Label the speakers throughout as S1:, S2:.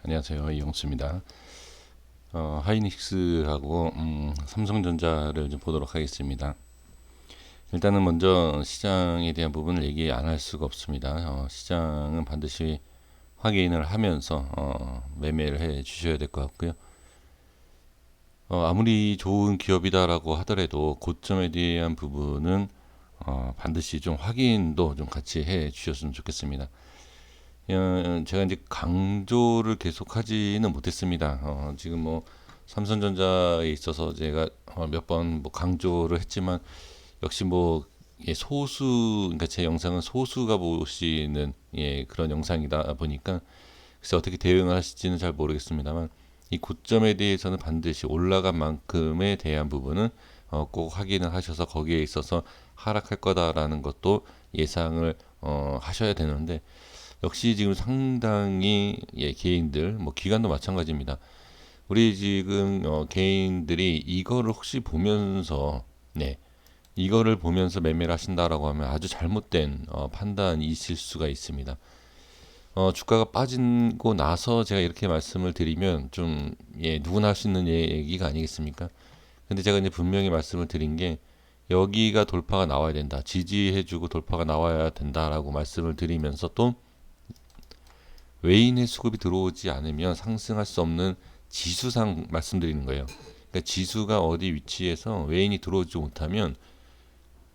S1: 안녕하세요. 이용수입니다. 하이닉스하고 삼성전자를 좀 보도록 하겠습니다. 일단은 먼저 시장에 대한 부분을 얘기 안 할 수가 없습니다. 시장은 반드시 확인을 하면서 매매를 해 주셔야 될 것 같고요. 아무리 좋은 기업이다라고 하더라도 고점에 대한 부분은 반드시 좀 확인도 좀 같이 해 주셨으면 좋겠습니다. 제가 이제 강조를 계속 하지는 못했습니다. 지금 뭐 삼성전자에 있어서 제가 몇 번 뭐 강조를 했지만 역시 뭐 소수, 그러니까 제 영상은 소수가 보시는 그런 영상이다 보니까 글쎄 어떻게 대응을 하실지는 잘 모르겠습니다만 이 고점에 대해서는 반드시 올라간 만큼에 대한 부분은 꼭 확인을 하셔서 거기에 있어서 하락할 거다라는 것도 예상을 하셔야 되는데 역시 지금 상당히 개인들 뭐 기관도 마찬가지입니다. 우리 지금 개인들이 이거를 혹시 보면서 이거를 보면서 매매를 하신다라고 하면 아주 잘못된 판단이실 수가 있습니다. 주가가 빠지고 나서 제가 이렇게 말씀을 드리면 좀 누구나 할 수 있는 얘기가 아니겠습니까? 근데 제가 이제 분명히 말씀을 드린 게 여기가 돌파가 나와야 된다. 지지해주고 돌파가 나와야 된다라고 말씀을 드리면서 또 외인의 수급이 들어오지 않으면 상승할 수 없는 지수상 말씀드리는 거예요. 그러니까 지수가 어디 위치에서 외인이 들어오지 못하면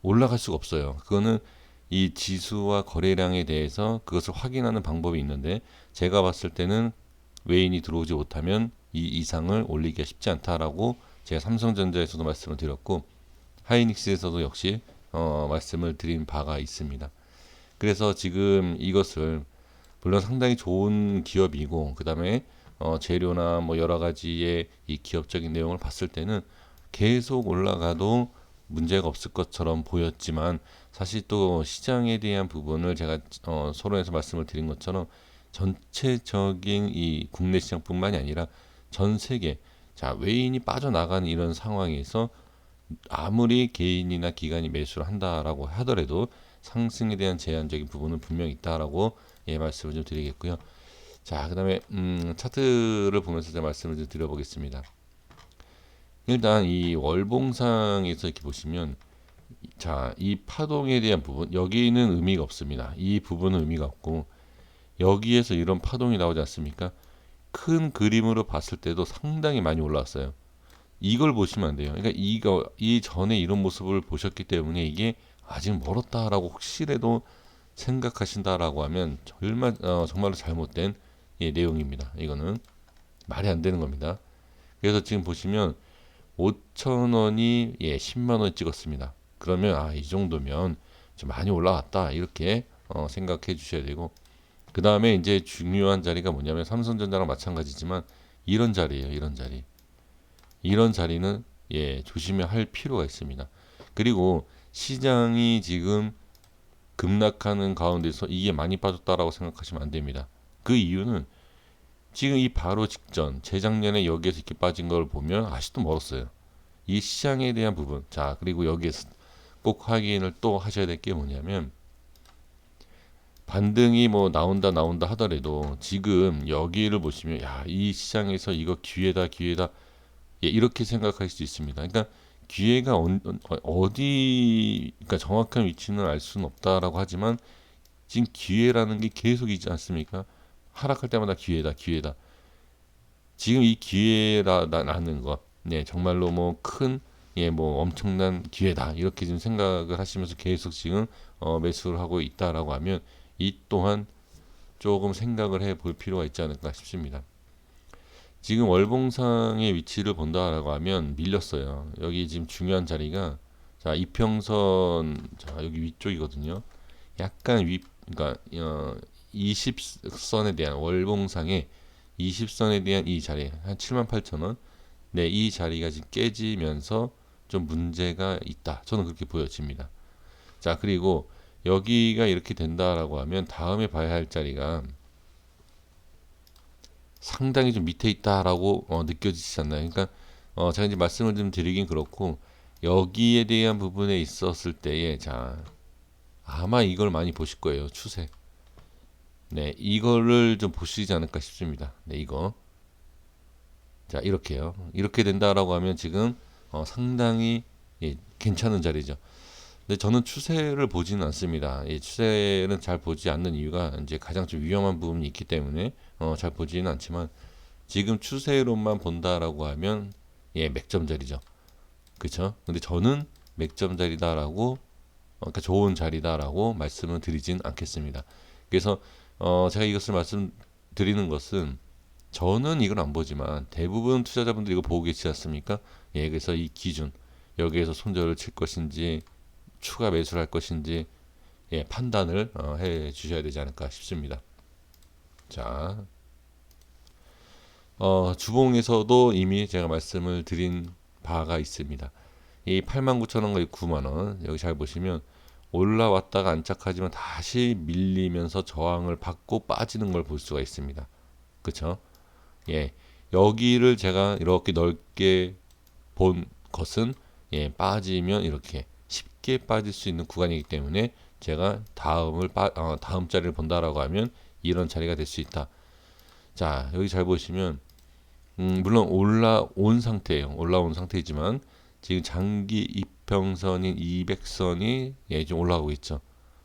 S1: 올라갈 수가 없어요. 그거는 이 지수와 거래량에 대해서 그것을 확인하는 방법이 있는데 제가 봤을 때는 외인이 들어오지 못하면 이 이상을 올리기가 쉽지 않다라고 제가 삼성전자에서도 말씀을 드렸고 하이닉스에서도 역시 말씀을 드린 바가 있습니다. 그래서 지금 이것을 물론 상당히 좋은 기업이고 그다음에 재료나 뭐 여러 가지의 이 기업적인 내용을 봤을 때는 계속 올라가도 문제가 없을 것처럼 보였지만 사실 또 시장에 대한 부분을 제가 서론에서 말씀을 드린 것처럼 전체적인 이 국내 시장뿐만이 아니라 전 세계 자 외인이 빠져나가는 이런 상황에서 아무리 개인이나 기관이 매수를 한다라고 하더라도 상승에 대한 제한적인 부분은 분명히 있다라고 말씀을 좀 드리겠고요. 자, 그다음에 차트를 보면서 제가 말씀을 좀 드려보겠습니다. 일단 이 월봉상에서 이렇게 보시면 자, 이 파동에 대한 부분 여기는 의미가 없습니다. 이 부분은 의미가 없고 여기에서 이런 파동이 나오지 않습니까? 큰 그림으로 봤을 때도 상당히 많이 올라왔어요. 이걸 보시면 안 돼요. 그러니까 이 전에 이런 모습을 보셨기 때문에 이게 아직 멀었다라고 혹시라도 생각하신다라고 하면 정말로 잘못된 내용입니다. 이거는 말이 안 되는 겁니다. 그래서 지금 보시면 5,000원이 10만 원 찍었습니다. 그러면 이 정도면 좀 많이 올라왔다 이렇게 생각해 주셔야 되고 그 다음에 이제 중요한 자리가 뭐냐면 삼성전자랑 마찬가지지만 이런 자리예요. 이런 자리는 조심해야 할 필요가 있습니다. 그리고 시장이 지금 급락하는 가운데서 이게 많이 빠졌다라고 생각하시면 안 됩니다. 그 이유는 지금 이 바로 직전 재작년에 여기에서 이렇게 빠진 걸 보면 아직도 멀었어요. 이 시장에 대한 부분. 자, 그리고 여기에서 꼭 확인을 또 하셔야 될 게 뭐냐면 반등이 뭐 나온다 하더라도 지금 여기를 보시면 이 시장에서 이거 기회다 이렇게 생각할 수 있습니다. 그러니까 기회가 어디 그러니까 정확한 위치는 알 수는 없다라고 하지만 지금 기회라는 게 계속 있지 않습니까? 하락할 때마다 기회다. 지금 이 기회라는 것, 정말로 뭐 큰, 뭐 엄청난 기회다. 이렇게 지금 생각을 하시면서 계속 지금 매수를 하고 있다라고 하면 이 또한 조금 생각을 해 볼 필요가 있지 않을까 싶습니다. 지금 월봉상의 위치를 본다라고 하면 밀렸어요. 여기 지금 중요한 자리가 자 이평선 자 여기 위쪽이거든요. 약간 그러니까 20선에 대한 월봉상의 20선에 대한 이 자리 한 78,000원 이 자리가 지금 깨지면서 좀 문제가 있다. 저는 그렇게 보여집니다. 자 그리고 여기가 이렇게 된다라고 하면 다음에 봐야 할 자리가 상당히 좀 밑에 있다라고 느껴지지 않나요? 그러니까 제가 이제 말씀을 좀 드리긴 그렇고 여기에 대한 부분에 있었을 때에 자 아마 이걸 많이 보실 거예요. 추세. 네, 이거를 좀 보시지 않을까 싶습니다. 네, 이거. 자, 이렇게요. 이렇게 된다라고 하면 지금 상당히 괜찮은 자리죠. 근데 저는 추세를 보지는 않습니다. 이 추세는 잘 보지 않는 이유가 이제 가장 좀 위험한 부분이 있기 때문에 잘 보지는 않지만 지금 추세로만 본다라고 하면 맥점 자리죠. 그렇죠? 근데 저는 맥점 자리다라고 그러니까 좋은 자리다라고 말씀을 드리진 않겠습니다. 그래서 제가 이것을 말씀드리는 것은 저는 이걸 안 보지만 대부분 투자자분들이 이거 보고 계시지 않습니까? 그래서 이 기준 여기에서 손절을 칠 것인지 추가 매수를 할 것인지 판단을 해 주셔야 되지 않을까 싶습니다. 자, 주봉에서도 이미 제가 말씀을 드린 바가 있습니다. 이 89,000원과 9만원 여기 잘 보시면 올라왔다가 안착하지만 다시 밀리면서 저항을 받고 빠지는 걸 볼 수가 있습니다. 그쵸? 여기를 제가 이렇게 넓게 본 것은 빠지면 이렇게 쉽게 빠질 수 있는 구간이기 때문에 제가 다음 자리를 본다라고 하면 이런 자리가 될 수 있다. 자, 여기 잘 보시면 물론 올라온 상태예요. 올라온 상태이지만 지금 장기 이평선인 200선이 좀 올라가고 있죠.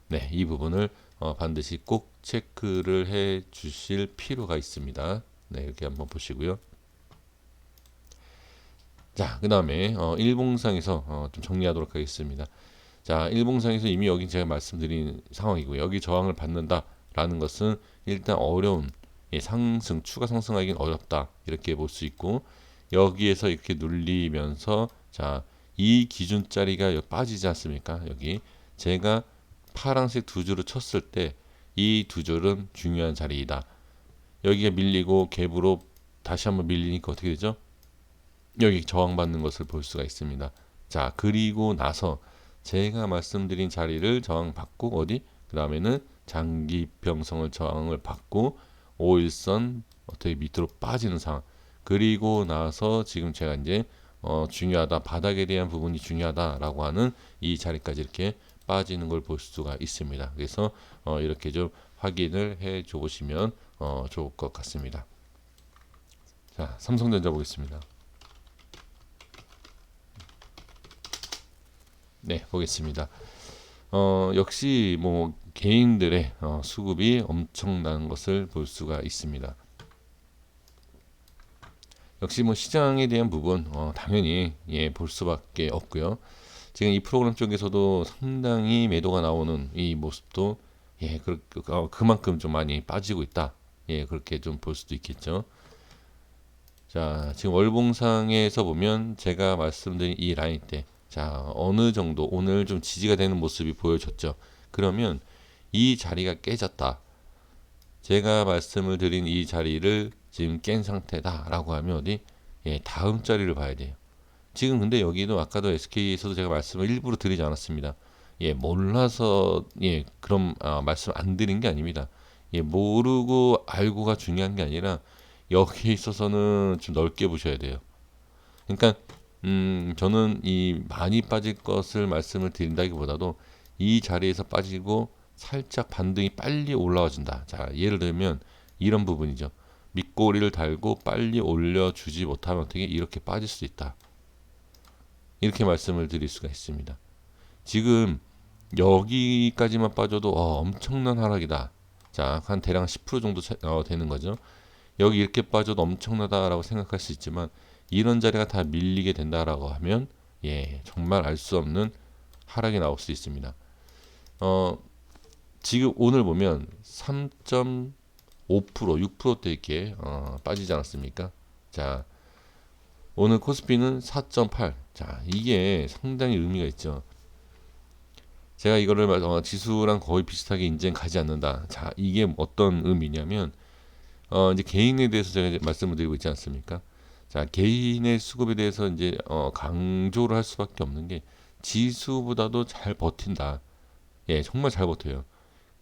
S1: 네, 이 부분을 반드시 꼭 체크를 해 주실 필요가 있습니다. 네, 이렇게 한번 보시고요. 자, 그 다음에 일봉상에서 좀 정리하도록 하겠습니다. 자, 일봉상에서 이미 여기 제가 말씀드린 상황이고요. 여기 저항을 받는다라는 것은 일단 어려운 추가 상승하기는 어렵다 이렇게 볼 수 있고 여기에서 이렇게 눌리면서 자, 이 기준자리가 빠지지 않습니까? 여기 제가 파란색 두 줄을 쳤을 때 이 두 줄은 중요한 자리이다. 여기가 밀리고 갭으로 다시 한번 밀리니까 어떻게 되죠? 여기 저항받는 것을 볼 수가 있습니다. 자, 그리고 나서 제가 말씀드린 자리를 저항받고 어디? 그 다음에는 장기평성을 저항을 받고 5일선 어떻게 밑으로 빠지는 상황. 그리고 나서 지금 제가 이제 중요하다. 바닥에 대한 부분이 중요하다라고 하는 이 자리까지 이렇게 빠지는 걸 볼 수가 있습니다. 그래서 이렇게 좀 확인을 해 줘 보시면 좋을 것 같습니다. 자, 삼성전자 보겠습니다. 네, 보겠습니다. 역시 뭐 개인들의 수급이 엄청난 것을 볼 수가 있습니다. 역시 뭐 시장에 대한 부분 당연히 볼 수밖에 없고요. 지금 이 프로그램 쪽에서도 상당히 매도가 나오는 이 모습도 그만큼 좀 많이 빠지고 있다. 그렇게 좀 볼 수도 있겠죠. 자, 지금 월봉상에서 보면 제가 말씀드린 이 라인 때 자, 어느 정도 오늘 좀 지지가 되는 모습이 보여졌죠. 그러면 이 자리가 깨졌다. 제가 말씀을 드린 이 자리를 지금 깬 상태다라고 하면 어디? 다음 자리를 봐야 돼요. 지금 근데 여기도 아까도 SK에서도 제가 말씀을 일부러 드리지 않았습니다. 몰라서 그럼 말씀 안 드린 게 아닙니다. 모르고 알고가 중요한 게 아니라 여기에 있어서는 좀 넓게 보셔야 돼요. 그러니까 저는 이 많이 빠질 것을 말씀을 드린다기보다도 이 자리에서 빠지고 살짝 반등이 빨리 올라와준다. 자, 예를 들면 이런 부분이죠. 밑꼬리를 달고 빨리 올려주지 못하면 어떻게 이렇게 빠질 수 있다. 이렇게 말씀을 드릴 수가 있습니다. 지금 여기까지만 빠져도 엄청난 하락이다. 자, 한 대략 10% 정도 되는 거죠. 여기 이렇게 빠져도 엄청나다라고 생각할 수 있지만 이런 자리가 다 밀리게 된다라고 하면 정말 알 수 없는 하락이 나올 수 있습니다. 지금 오늘 보면 3.5% 6%대 이렇게 빠지지 않았습니까? 자, 오늘 코스피는 4.8. 자, 이게 상당히 의미가 있죠. 제가 이거를 지수랑 거의 비슷하게 인증 가지 않는다. 자, 이게 어떤 의미냐면 이제 개인에 대해서 제가 이제 말씀을 드리고 있지 않습니까? 자, 개인의 수급에 대해서 이제 강조를 할 수밖에 없는 게 지수보다도 잘 버틴다. 정말 잘 버텨요.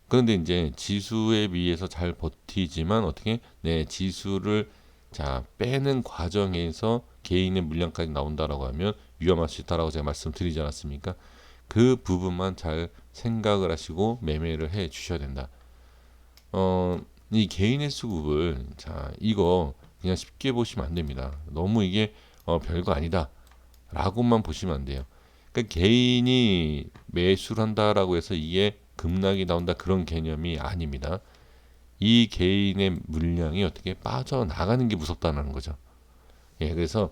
S1: 그런데 이제 지수에 비해서 잘 버티지만 어떻게 지수를 자 빼는 과정에서 개인의 물량까지 나온다라고 하면 위험할 수 있다라고 제가 말씀드리지 않았습니까? 그 부분만 잘 생각을 하시고 매매를 해 주셔야 된다. 이 개인의 수급을 자 이거 그냥 쉽게 보시면 안 됩니다. 너무 이게 별거 아니다 라고만 보시면 안 돼요. 그러니까 개인이 매수를 한다라고 해서 이게 급락이 나온다 그런 개념이 아닙니다. 이 개인의 물량이 어떻게 빠져나가는 게 무섭다는 거죠. 예, 그래서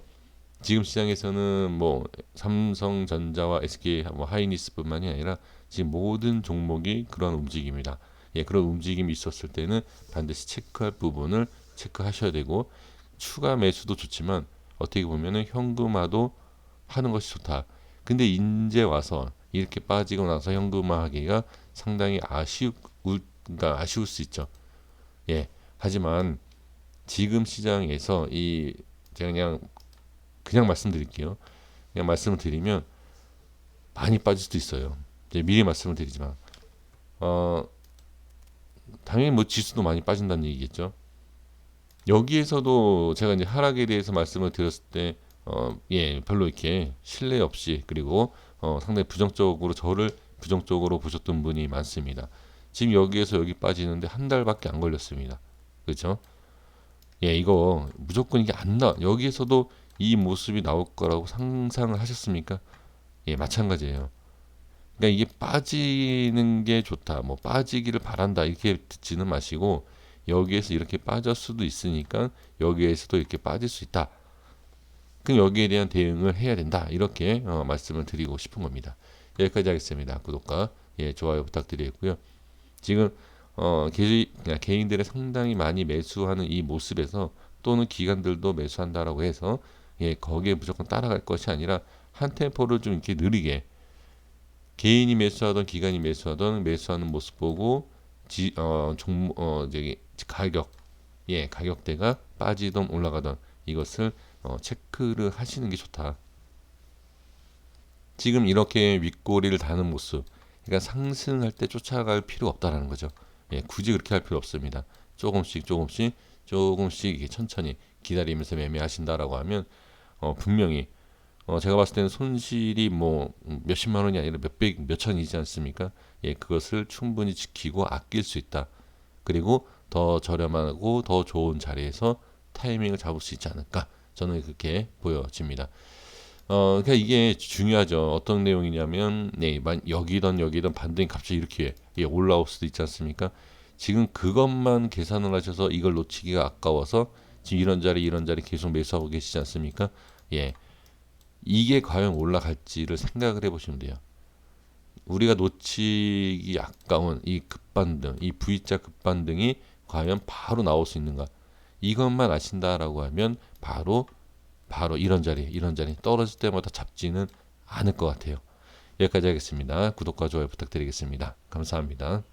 S1: 지금 시장에서는 뭐 삼성전자와 SK 뭐 하이닉스뿐만이 아니라 지금 모든 종목이 그런 움직임이다. 예, 그런 움직임이 있었을 때는 반드시 체크할 부분을 체크하셔야 되고 추가 매수도 좋지만 어떻게 보면은 현금화도 하는 것이 좋다. 근데 이제 와서 이렇게 빠지고 나서 현금화하기가 상당히 그러니까 아쉬울 수 있죠. 예. 하지만 지금 시장에서 제가 그냥 말씀드릴게요. 그냥 말씀을 드리면 많이 빠질 수도 있어요. 이제 미리 말씀을 드리지만 어, 당연히 뭐 지수도 많이 빠진다는 얘기겠죠. 여기에서도 제가 이제 하락에 대해서 말씀을 드렸을 때 예, 별로 이렇게 신뢰 없이 그리고 상당히 부정적으로 저를 부정적으로 보셨던 분이 많습니다. 지금 여기에서 여기 빠지는데 한 달밖에 안 걸렸습니다. 그렇죠? 예, 이거 무조건 이게 안 여기에서도 이 모습이 나올 거라고 상상을 하셨습니까? 예, 마찬가지예요. 그러니까 이게 빠지는 게 좋다, 뭐 빠지기를 바란다 이렇게 듣지는 마시고 여기에서 이렇게 빠질 수도 있으니까 여기에서도 이렇게 빠질 수 있다. 그럼 여기에 대한 대응을 해야 된다. 이렇게 말씀을 드리고 싶은 겁니다. 여기까지 하겠습니다. 구독과 예, 좋아요 부탁드리고요. 지금 개인들의 상당히 많이 매수하는 이 모습에서 또는 기관들도 매수한다라고 해서 예, 거기에 무조건 따라갈 것이 아니라 한 템포를 좀 이렇게 느리게 개인이 매수하던 기관이 매수하는 모습 보고 저기 가격 예 가격대가 빠지던 올라가던 이것을 체크를 하시는 게 좋다. 지금 이렇게 윗꼬리를 다는 모습, 그러니까 상승할 때 쫓아갈 필요 없다라는 거죠. 예, 굳이 그렇게 할 필요 없습니다. 조금씩 이렇게 천천히 기다리면서 매매하신다라고 하면 분명히 제가 봤을 때는 손실이 뭐 몇십만 원이 아니라 몇백, 몇천이지 않습니까? 예, 그것을 충분히 지키고 아낄 수 있다. 그리고 더 저렴하고 더 좋은 자리에서 타이밍을 잡을 수 있지 않을까? 저는 그렇게 보여집니다. 그러니까 이게 중요하죠. 어떤 내용이냐면, 네, 여기던 반등이 갑자기 이렇게 예, 올라올 수도 있지 않습니까? 지금 그것만 계산을 하셔서 이걸 놓치기가 아까워서 지금 이런 자리 계속 매수하고 계시지 않습니까? 예, 이게 과연 올라갈지를 생각을 해보시면 돼요. 우리가 놓치기 아까운 이 급반등, 이 V자 급반등이 과연 바로 나올 수 있는가? 이것만 아신다라고 하면 바로 이런 자리 떨어질 때마다 잡지는 않을 것 같아요. 여기까지 하겠습니다. 구독과 좋아요 부탁드리겠습니다. 감사합니다.